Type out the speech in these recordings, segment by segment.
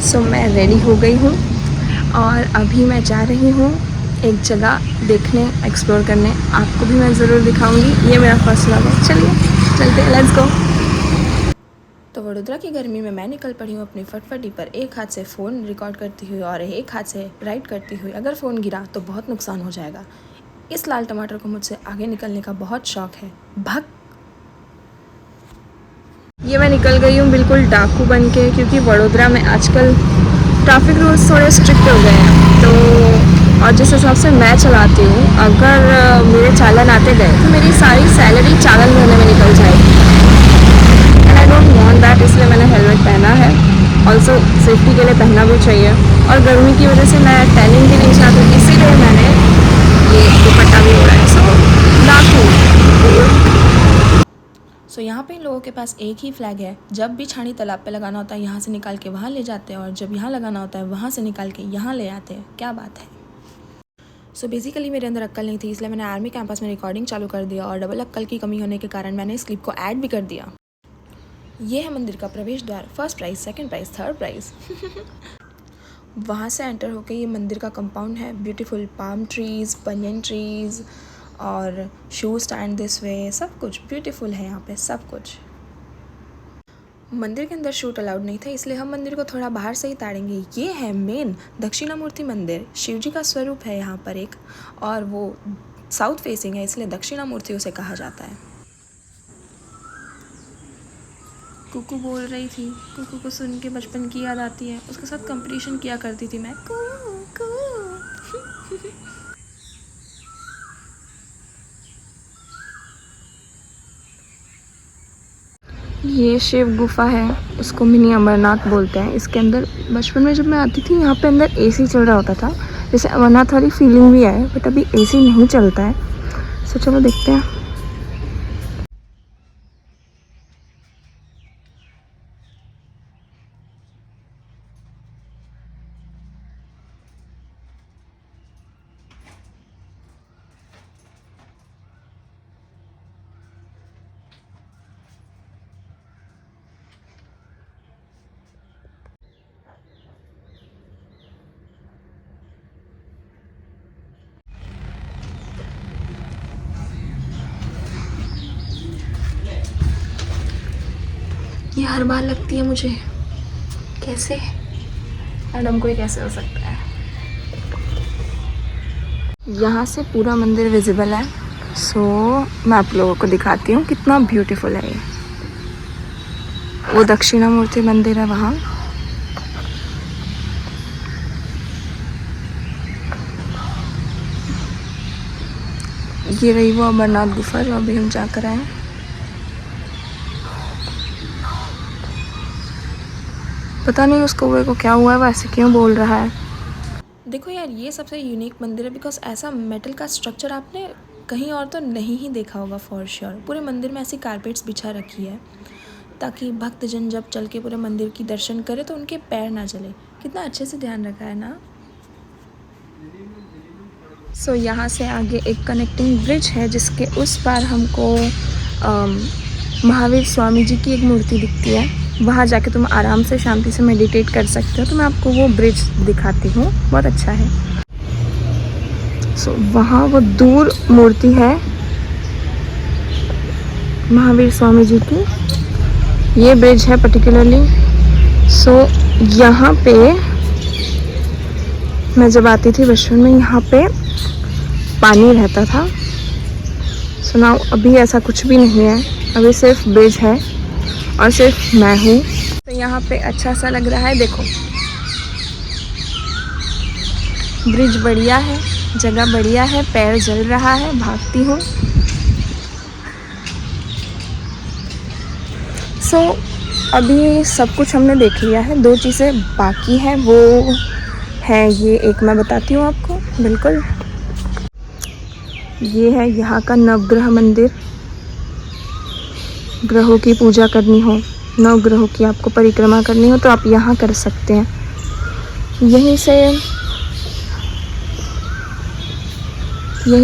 सो मैं रेडी हो गई हूँ और अभी मैं जा रही हूँ एक जगह देखने, एक्सप्लोर करने। आपको भी मैं ज़रूर दिखाऊंगी। ये मेरा फर्स्ट व्लॉग है। चलिए चलते हैं, लेट्स गो। तो वडोदरा की गर्मी में मैं निकल पड़ी हूँ अपनी फटफटी पर, एक हाथ से फ़ोन रिकॉर्ड करती हुई और एक हाथ से राइड करती हुई। अगर फ़ोन गिरा तो बहुत नुकसान हो जाएगा। इस लाल टमाटर को मुझसे आगे निकलने का बहुत शौक है। भाग। ये मैं निकल गई हूँ बिल्कुल डाकू बन के, क्योंकि वडोदरा में आजकल ट्रैफिक रूल्स थोड़े स्ट्रिक्ट हो गए हैं। तो और जिस हिसाब से मैं चलाती हूँ, अगर मेरे चालान आते गए तो मेरी सारी सैलरी चालान भरने में निकल जाएगी। And I don't want that, इसलिए मैंने हेलमेट पहना है। ऑल्सो सेफ्टी के लिए पहनना भी चाहिए। और गर्मी की वजह से मैं टैनिंग भी नहीं चाहती, इसीलिए मैंने ये दुपट्टा भी ओढ़ा है। सो यहाँ पे इन लोगों के पास एक ही फ्लैग है। जब भी छानी तालाब पे लगाना होता है यहाँ से निकाल के वहाँ ले जाते हैं, और जब यहाँ लगाना होता है वहाँ से निकाल के यहाँ ले आते हैं। क्या बात है। सो बेसिकली मेरे अंदर अक्ल नहीं थी, इसलिए मैंने आर्मी कैंपस में रिकॉर्डिंग चालू कर दिया, और डबल अक्ल की कमी होने के कारण मैंने इस क्लिप को ऐड भी कर दिया। ये है मंदिर का प्रवेश द्वार। First prize, second price, third prize. वहाँ से एंटर होके ये मंदिर का कंपाउंड है। ब्यूटीफुल पाम ट्रीज़, बनियन ट्रीज़ और शू स्टैंड दिस वे, सब कुछ ब्यूटीफुल है यहाँ पे, सब कुछ। मंदिर के अंदर शूट अलाउड नहीं था, इसलिए हम मंदिर को थोड़ा बाहर से ही ताड़ेंगे। ये है मेन दक्षिणामूर्ति मंदिर। शिव जी का स्वरूप है यहाँ पर एक, और वो साउथ फेसिंग है, इसलिए दक्षिणामूर्ति उसे कहा जाता है। कुकू बोल रही थी, कुकू को सुन के बचपन की याद आती है। उसके साथ कंपटीशन किया करती थी मैं। ये शिव गुफा है, उसको मिनी अमरनाथ बोलते हैं। इसके अंदर बचपन में जब मैं आती थी, यहाँ पे अंदर एसी चल रहा होता था, जैसे अमरनाथ वाली फीलिंग भी आए, बट अभी एसी नहीं चलता है। सो चलो देखते हैं। ये हर बार लगती है मुझे। कैसे मैडम को, कैसे हो सकता है। यहाँ से पूरा मंदिर विजिबल है। सो मैं आप लोगों को दिखाती हूँ कितना ब्यूटीफुल है ये। वो दक्षिणामूर्ति मंदिर है वहाँ। ये रही वो अमरनाथ गुफा जो अभी हम जाकर आए। पता नहीं उस कौवे को क्या हुआ है, वैसे क्यों बोल रहा है। देखो यार, ये सबसे यूनिक मंदिर है, बिकॉज ऐसा मेटल का स्ट्रक्चर आपने कहीं और तो नहीं ही देखा होगा फॉर श्योर। पूरे मंदिर में ऐसी कारपेट्स बिछा रखी है ताकि भक्तजन जब चल के पूरे मंदिर की दर्शन करे तो उनके पैर ना जले। कितना अच्छे से ध्यान रखा है ना। सो यहाँ से आगे एक कनेक्टिंग ब्रिज है, जिसके उस पार हमको महावीर स्वामी जी की एक मूर्ति दिखती है। वहाँ जाके तुम आराम से शांति से मेडिटेट कर सकते हो। तो मैं आपको वो ब्रिज दिखाती हूँ, बहुत अच्छा है। सो वहाँ वो दूर मूर्ति है महावीर स्वामी जी की। ये ब्रिज है पर्टिकुलरली। सो यहाँ पे मैं जब आती थी बचपन में, यहाँ पे पानी रहता था। सुना अभी ऐसा कुछ भी नहीं है, अभी सिर्फ ब्रिज है और सिर्फ मैं हूँ। तो यहाँ पे अच्छा सा लग रहा है। देखो ब्रिज बढ़िया है, जगह बढ़िया है, पैर जल रहा है, भागती हूँ। सो अभी सब कुछ हमने देख लिया है। 2 चीज़ें बाकी हैं, वो है ये एक मैं बताती हूँ आपको। बिल्कुल ये है यहाँ का नवग्रह मंदिर। ग्रहों की पूजा करनी हो, 9 ग्रहों की आपको परिक्रमा करनी हो तो आप यहाँ कर सकते हैं। यहीं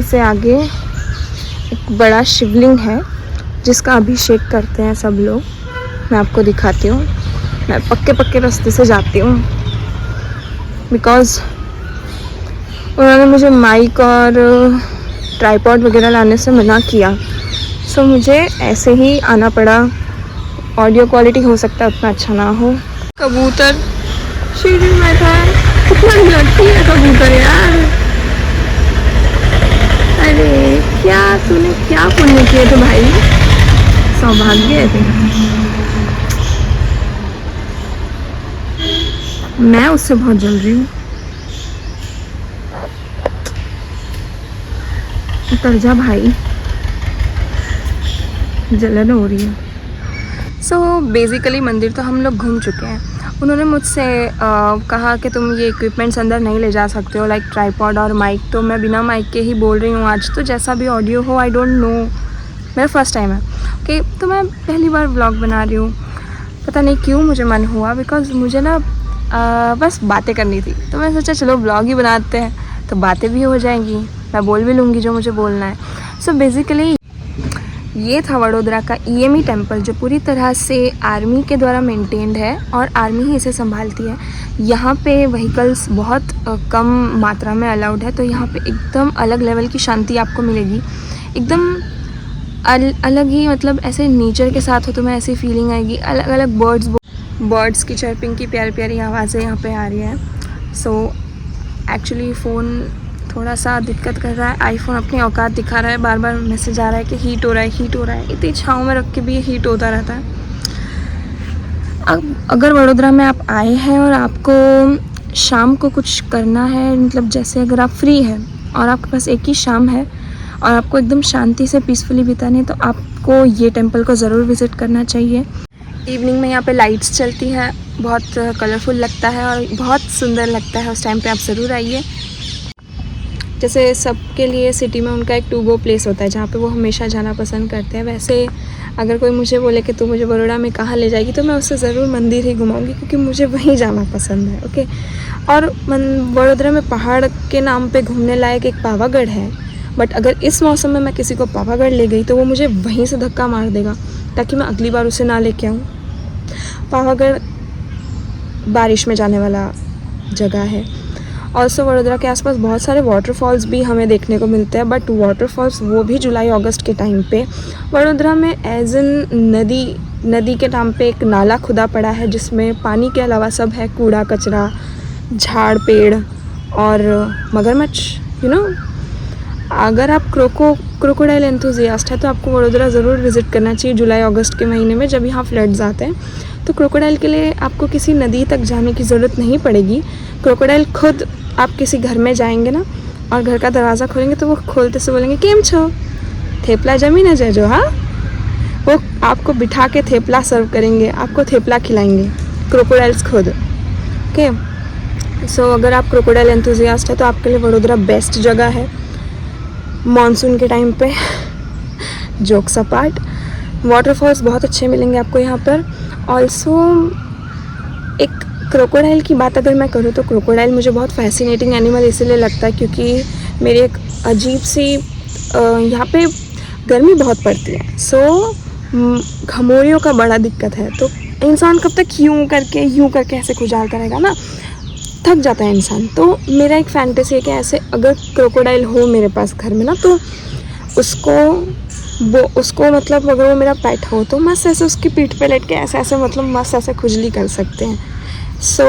से आगे एक बड़ा शिवलिंग है जिसका अभिषेक करते हैं सब लोग। मैं आपको दिखाती हूँ। मैं पक्के रास्ते से जाती हूँ। बिकॉज़ उन्होंने मुझे माइक और ट्राइपॉड वगैरह लाने से मना किया। सो मुझे ऐसे ही आना पड़ा। ऑडियो क्वालिटी हो सकता है उतना अच्छा ना हो। कबूतर सीढ़ी में बैठा है, कितना लड़की है कबूतर यार। अरे क्या तूने क्या पुण्य किए थे भाई, सौभाग्य है तेरा। मैं उससे बहुत जल रही हूँ। उतर जा भाई, जलन हो रही है। सो बेसिकली मंदिर तो हम लोग घूम चुके हैं। उन्होंने मुझसे कहा कि तुम ये इक्विपमेंट्स अंदर नहीं ले जा सकते हो, लाइक ट्राइपॉड और माइक। तो मैं बिना माइक के ही बोल रही हूँ आज। तो जैसा भी ऑडियो हो, आई डोंट नो, मेरा फर्स्ट टाइम है ओके। तो मैं पहली बार व्लॉग बना रही हूँ। पता नहीं क्यों मुझे मन हुआ, बिकॉज़ मुझे ना बस बातें करनी थी। तो मैं सोचा चलो व्लॉग ही बनाते हैं, तो बातें भी हो जाएंगी, मैं बोल भी लूँगी जो मुझे बोलना है। सो बेसिकली ये था वडोदरा का EME टेम्पल, जो पूरी तरह से आर्मी के द्वारा मेंटेन्ड है और आर्मी ही इसे संभालती है। यहाँ पे व्हीकल्स बहुत कम मात्रा में अलाउड है, तो यहाँ पे एकदम अलग लेवल की शांति आपको मिलेगी। एकदम अलग ही, मतलब ऐसे नेचर के साथ हो तो मैं ऐसी फीलिंग आएगी। अलग अलग बर्ड्स की चर्पिंग की प्यारी प्यारी आवाज़ें यहाँ पे आ रही हैं। सो एक्चुअली फ़ोन थोड़ा सा दिक्कत कर रहा है। आईफोन अपनी औकात दिखा रहा है, बार बार मैसेज आ रहा है कि हीट हो रहा है, हीट हो रहा है। इतनी छाँव में रख के भी ये हीट होता रहता है। अब अगर वडोदरा में आप आए हैं और आपको शाम को कुछ करना है, मतलब जैसे अगर आप फ्री हैं और आपके पास एक ही शाम है और आपको एकदम शांति से पीसफुली बितानी है, तो आपको ये टेम्पल को ज़रूर विज़िट करना चाहिए। इवनिंग में यहाँ पे लाइट्स चलती हैं, बहुत कलरफुल लगता है और बहुत सुंदर लगता है। उस टाइम पे आप ज़रूर आइए। जैसे सबके लिए सिटी में उनका एक टू गो प्लेस होता है जहाँ पे वो हमेशा जाना पसंद करते हैं, वैसे अगर कोई मुझे बोले कि तू मुझे बड़ौदा में कहाँ ले जाएगी, तो मैं उससे ज़रूर मंदिर ही घुमाऊंगी, क्योंकि मुझे वहीं जाना पसंद है ओके। और वडोदरा में पहाड़ के नाम पे घूमने लायक एक पावागढ़ है, बट अगर इस मौसम में मैं किसी को पावागढ़ ले गई तो वो मुझे वहीं से धक्का मार देगा, ताकि मैं अगली बार उसे ना लेके आऊँ। पावागढ़ बारिश में जाने वाला जगह है। ऑल्सो वडोदरा के आसपास बहुत सारे वाटरफॉल्स भी हमें देखने को मिलते हैं, बट वाटरफॉल्स वो भी जुलाई अगस्त के टाइम पे। वडोदरा में एज इन नदी के नाम पे एक नाला खुदा पड़ा है, जिसमें पानी के अलावा सब है, कूड़ा कचरा, झाड़ पेड़ और मगरमच्छ यू नो। अगर आप क्रोकोडाइल एंथुजियास्ट है तो आपको वडोदरा ज़रूर विज़िट करना चाहिए जुलाई अगस्त के महीने में, जब यहाँ फ्लड्स आते हैं। तो क्रोकोडाइल के लिए आपको किसी नदी तक जाने की ज़रूरत नहीं पड़ेगी। क्रोकोडाइल खुद, आप किसी घर में जाएंगे ना और घर का दरवाज़ा खोलेंगे तो वो खोलते से बोलेंगे केम छो, थेपला जमी न जजो। हाँ, वो आपको बिठा के थेपला सर्व करेंगे, आपको थेपला खिलाएंगे, क्रोकोडाइल्स खुद ओके। सो अगर आप क्रोकोडाइल एंथुजियास्ट है तो आपके लिए वडोदरा बेस्ट जगह है मॉनसून के टाइम पे। जोक्स अपार्ट, वाटरफॉल्स बहुत अच्छे मिलेंगे आपको यहाँ पर। ऑल्सो एक क्रोकोडाइल की बात अगर मैं करूँ तो क्रोकोडाइल मुझे बहुत फैसिनेटिंग एनिमल इसलिए लगता है क्योंकि मेरी एक अजीब सी यहाँ पे गर्मी बहुत पड़ती है। सो घमौरियों का बड़ा दिक्कत है, तो इंसान कब तक यूँ करके ऐसे खुजाल करेगा ना, थक जाता है इंसान। तो मेरा एक फैंटेसी है कि ऐसे अगर क्रोकोडाइल हो मेरे पास घर में ना, तो उसको मतलब अगर वो मेरा पेट हो तो मस्त ऐसे उसकी पीठ पे लेट के ऐसे मतलब मस्त ऐसे खुजली कर सकते हैं। सो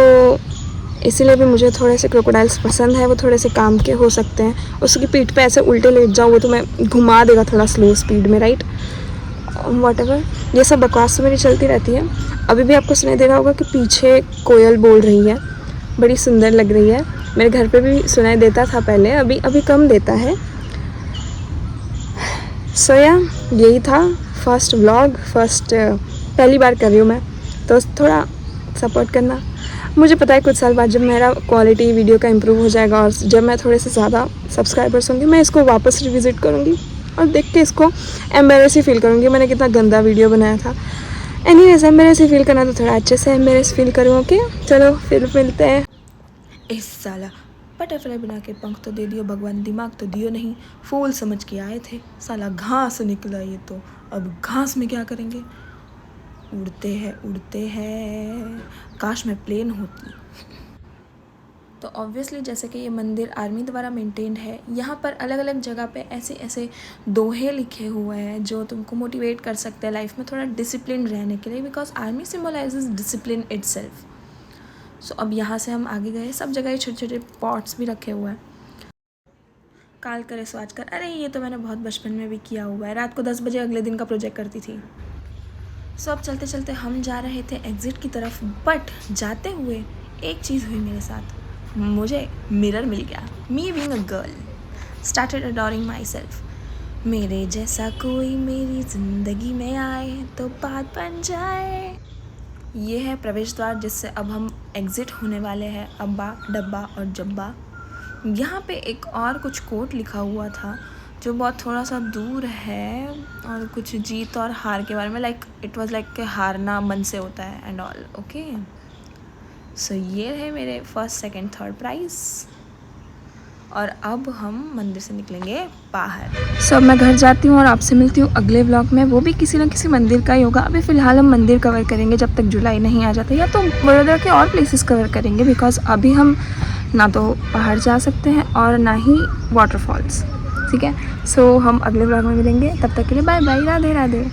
इसीलिए भी मुझे थोड़े से क्रोकोडाइल्स पसंद है। वो थोड़े से काम के हो सकते हैं। उसकी पीठ पे ऐसे उल्टे लेट जाओ वो तो मैं घुमा देगा थोड़ा स्लो स्पीड में, राइट। व्हाटएवर, ये सब बकवास तो मेरी चलती रहती है। अभी भी आपको सुनाई दे रहा होगा कि पीछे कोयल बोल रही है, बड़ी सुंदर लग रही है। मेरे घर पे भी सुनाई देता था पहले, अभी कम देता है। सो यही था फर्स्ट व्लॉग, पहली बार कर रही हूँ मैं, तो थोड़ा सपोर्ट करना। मुझे पता है कुछ साल बाद जब मेरा क्वालिटी वीडियो का इम्प्रूव हो जाएगा और जब मैं थोड़े से ज़्यादा सब्सक्राइबर्स होंगे, मैं इसको वापस रिविज़िट करूँगी और देख के इसको एम्बेरस ही फील करूँगी मैंने कितना गंदा वीडियो बनाया था। एनीवेज, एम्बेरस ही फील करना तो थोड़ा अच्छे से एम्बेरस फील करूँ ओके। चलो फिर मिलते हैं। इस साला बटरफ्लाई बना के पंख तो दे दियो भगवान, दिमाग तो दियो नहीं। फूल समझ के आए थे, साला घास निकला ये तो। अब घास में क्या करेंगे, उड़ते हैं। काश मैं प्लेन होती। तो ऑब्वियसली जैसे कि ये मंदिर आर्मी द्वारा मेंटेन्ड है, यहाँ पर अलग अलग जगह पे ऐसे ऐसे दोहे लिखे हुए हैं जो तुमको मोटिवेट कर सकते हैं लाइफ में थोड़ा डिसिप्लिन रहने के लिए, because army symbolises discipline itself. So अब यहाँ से हम आगे गए, सब जगह ये छोटे छोटे पॉट्स भी रखे हुए हैं। काल करे सो आज कर, अरे ये तो मैंने बहुत बचपन में भी किया हुआ है, रात को 10 बजे अगले दिन का प्रोजेक्ट करती थी। सो अब चलते चलते हम जा रहे थे एग्ज़िट की तरफ, बट जाते हुए एक चीज़ हुई मेरे साथ, मुझे मिरर मिल गया। Me being a girl started adoring my self. मेरे जैसा कोई मेरी ज़िंदगी में आए तो बात बन जाए। ये है प्रवेश द्वार जिससे अब हम एग्ज़िट होने वाले हैं, अब्बा डब्बा और जब्बा। यहाँ पे एक और कुछ कोट लिखा हुआ था जो बहुत थोड़ा सा दूर है, और कुछ जीत और हार के बारे में, लाइक इट वाज लाइक कि हारना मन से होता है एंड ऑल। ओके, सो ये है मेरे फर्स्ट सेकंड थर्ड प्राइज़। और अब हम मंदिर से निकलेंगे बाहर। सो अब मैं घर जाती हूँ और आपसे मिलती हूँ अगले व्लॉग में, वो भी किसी न किसी मंदिर का ही होगा। अभी फ़िलहाल हम मंदिर कवर करेंगे जब तक जुलाई नहीं आ जाता, या तो वडोदरा के और प्लेसेस कवर करेंगे, बिकॉज अभी हम ना तो पहाड़ जा सकते हैं और ना ही वाटरफॉल्स। ठीक है, सो हम अगले व्लॉग में मिलेंगे, तब तक के लिए बाय बाय, राधे राधे।